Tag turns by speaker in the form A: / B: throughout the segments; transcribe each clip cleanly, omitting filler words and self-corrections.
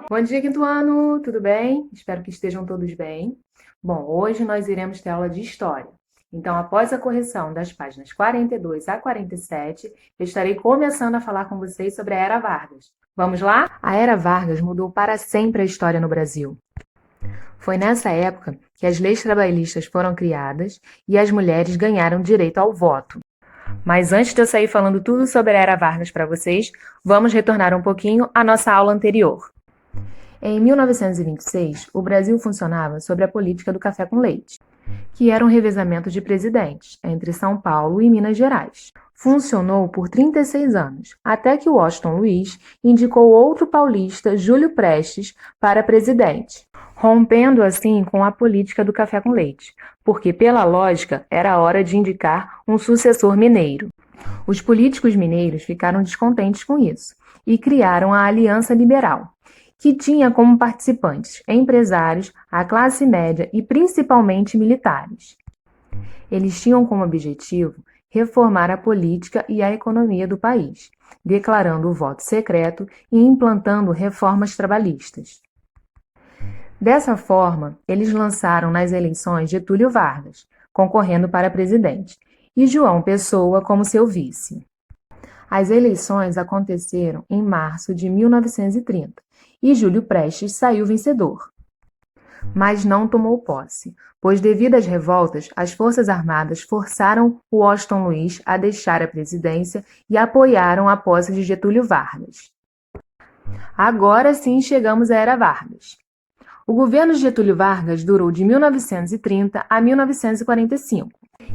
A: Bom dia, quinto ano, tudo bem? Espero que estejam todos bem. Bom, hoje nós iremos ter aula de História. Então, após a correção das páginas 42 a 47, eu estarei começando a falar com vocês sobre a Era Vargas. Vamos lá? A Era Vargas mudou para sempre a história no Brasil. Foi nessa época que as leis trabalhistas foram criadas e as mulheres ganharam direito ao voto. Mas antes de eu sair falando tudo sobre a Era Vargas para vocês, vamos retornar um pouquinho à nossa aula anterior. Em 1926, o Brasil funcionava sob a política do café com leite, que era um revezamento de presidentes entre São Paulo e Minas Gerais. Funcionou por 36 anos, até que Washington Luiz indicou outro paulista, Júlio Prestes, para presidente, rompendo assim com a política do café com leite, porque, pela lógica, era hora de indicar um sucessor mineiro. Os políticos mineiros ficaram descontentes com isso e criaram a Aliança Liberal, que tinha como participantes empresários, a classe média e principalmente militares. Eles tinham como objetivo reformar a política e a economia do país, declarando o voto secreto e implantando reformas trabalhistas. Dessa forma, eles lançaram nas eleições Getúlio Vargas, concorrendo para presidente, e João Pessoa como seu vice. As eleições aconteceram em março de 1930 e Júlio Prestes saiu vencedor. Mas não tomou posse, pois devido às revoltas, as Forças Armadas forçaram Washington Luiz a deixar a presidência e apoiaram a posse de Getúlio Vargas. Agora sim chegamos à Era Vargas. O governo de Getúlio Vargas durou de 1930 a 1945.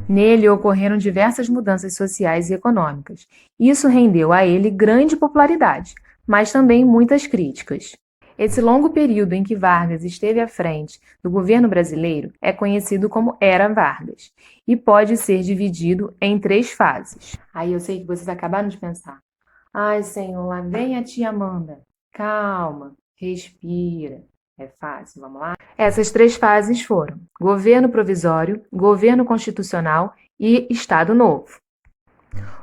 A: Nele ocorreram diversas mudanças sociais e econômicas. Isso rendeu a ele grande popularidade, mas também muitas críticas. Esse longo período em que Vargas esteve à frente do governo brasileiro é conhecido como Era Vargas e pode ser dividido em 3 fases. Aí eu sei que vocês acabaram de pensar: ai, Senhor, lá vem a tia Amanda. Calma, respira. É fácil, vamos lá? Essas 3 fases foram governo provisório, governo constitucional e Estado Novo.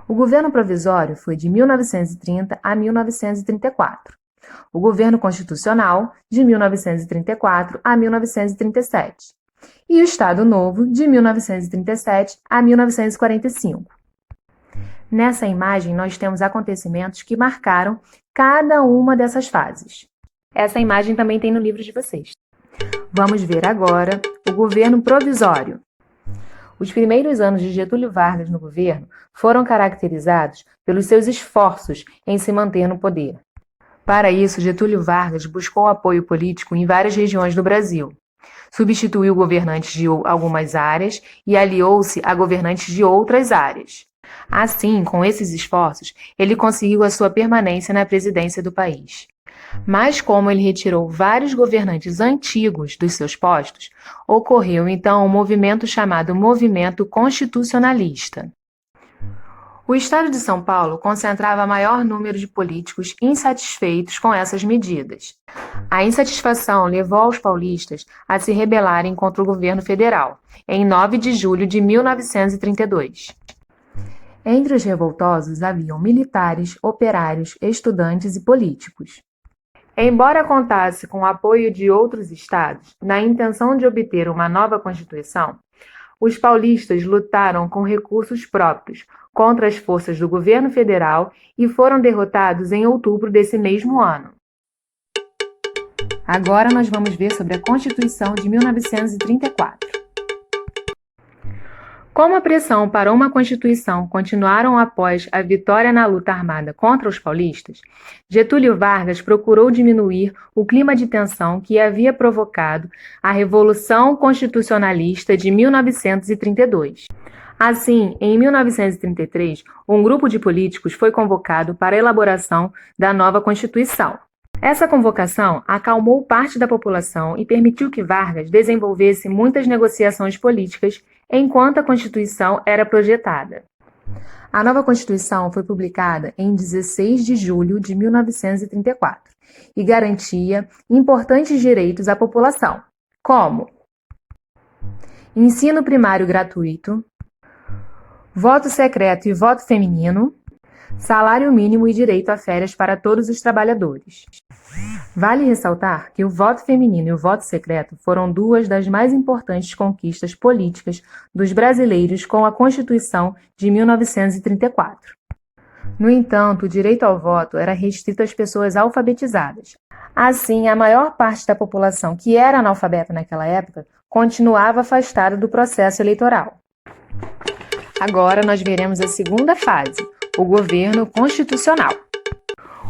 A: O governo provisório foi de 1930 a 1934. O governo constitucional, de 1934 a 1937. E o Estado Novo, de 1937 a 1945. Nessa imagem, nós temos acontecimentos que marcaram cada uma dessas fases. Essa imagem também tem no livro de vocês. Vamos ver agora o governo provisório. Os primeiros anos de Getúlio Vargas no governo foram caracterizados pelos seus esforços em se manter no poder. Para isso, Getúlio Vargas buscou apoio político em várias regiões do Brasil. Substituiu governantes de algumas áreas e aliou-se a governantes de outras áreas. Assim, com esses esforços, ele conseguiu a sua permanência na presidência do país. Mas como ele retirou vários governantes antigos dos seus postos, ocorreu então um movimento chamado Movimento Constitucionalista. O estado de São Paulo concentrava maior número de políticos insatisfeitos com essas medidas. A insatisfação levou aos paulistas a se rebelarem contra o governo federal, em 9 de julho de 1932. Entre os revoltosos haviam militares, operários, estudantes e políticos. Embora contasse com o apoio de outros estados, na intenção de obter uma nova Constituição, os paulistas lutaram com recursos próprios contra as forças do governo federal e foram derrotados em outubro desse mesmo ano. Agora nós vamos ver sobre a Constituição de 1934. Como a pressão para uma Constituição continuaram após a vitória na luta armada contra os paulistas, Getúlio Vargas procurou diminuir o clima de tensão que havia provocado a Revolução Constitucionalista de 1932. Assim, em 1933, um grupo de políticos foi convocado para a elaboração da nova Constituição. Essa convocação acalmou parte da população e permitiu que Vargas desenvolvesse muitas negociações políticas enquanto a Constituição era projetada. A nova Constituição foi publicada em 16 de julho de 1934 e garantia importantes direitos à população, como ensino primário gratuito, voto secreto e voto feminino, salário mínimo e direito a férias para todos os trabalhadores. Vale ressaltar que o voto feminino e o voto secreto foram duas das mais importantes conquistas políticas dos brasileiros com a Constituição de 1934. No entanto, o direito ao voto era restrito às pessoas alfabetizadas. Assim, a maior parte da população que era analfabeta naquela época continuava afastada do processo eleitoral. Agora nós veremos a segunda fase, o governo constitucional.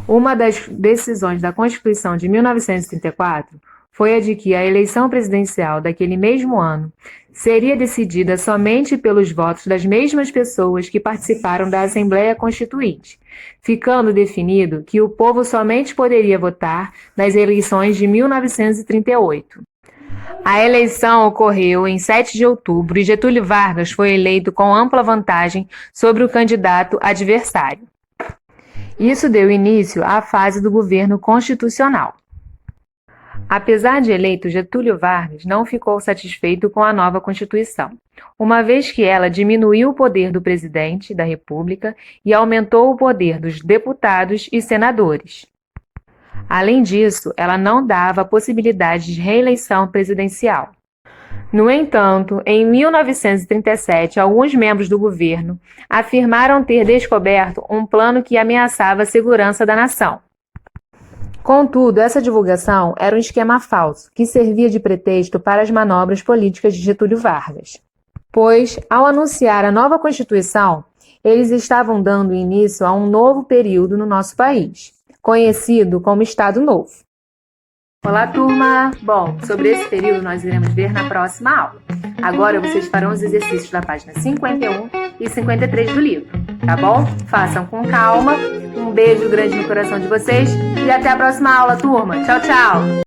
A: Uma das decisões da Constituição de 1934 foi a de que a eleição presidencial daquele mesmo ano seria decidida somente pelos votos das mesmas pessoas que participaram da Assembleia Constituinte, ficando definido que o povo somente poderia votar nas eleições de 1938. A eleição ocorreu em 7 de outubro e Getúlio Vargas foi eleito com ampla vantagem sobre o candidato adversário. Isso deu início à fase do governo constitucional. Apesar de eleito, Getúlio Vargas não ficou satisfeito com a nova Constituição, uma vez que ela diminuiu o poder do presidente da República e aumentou o poder dos deputados e senadores. Além disso, ela não dava a possibilidade de reeleição presidencial. No entanto, em 1937, alguns membros do governo afirmaram ter descoberto um plano que ameaçava a segurança da nação. Contudo, essa divulgação era um esquema falso, que servia de pretexto para as manobras políticas de Getúlio Vargas. Pois, ao anunciar a nova Constituição, eles estavam dando início a um novo período no nosso país, conhecido como Estado Novo. Olá, turma! Bom, sobre esse período nós iremos ver na próxima aula. Agora vocês farão os exercícios da página 51 e 53 do livro, tá bom? Façam com calma. Um beijo grande no coração de vocês e até a próxima aula, turma! Tchau, tchau!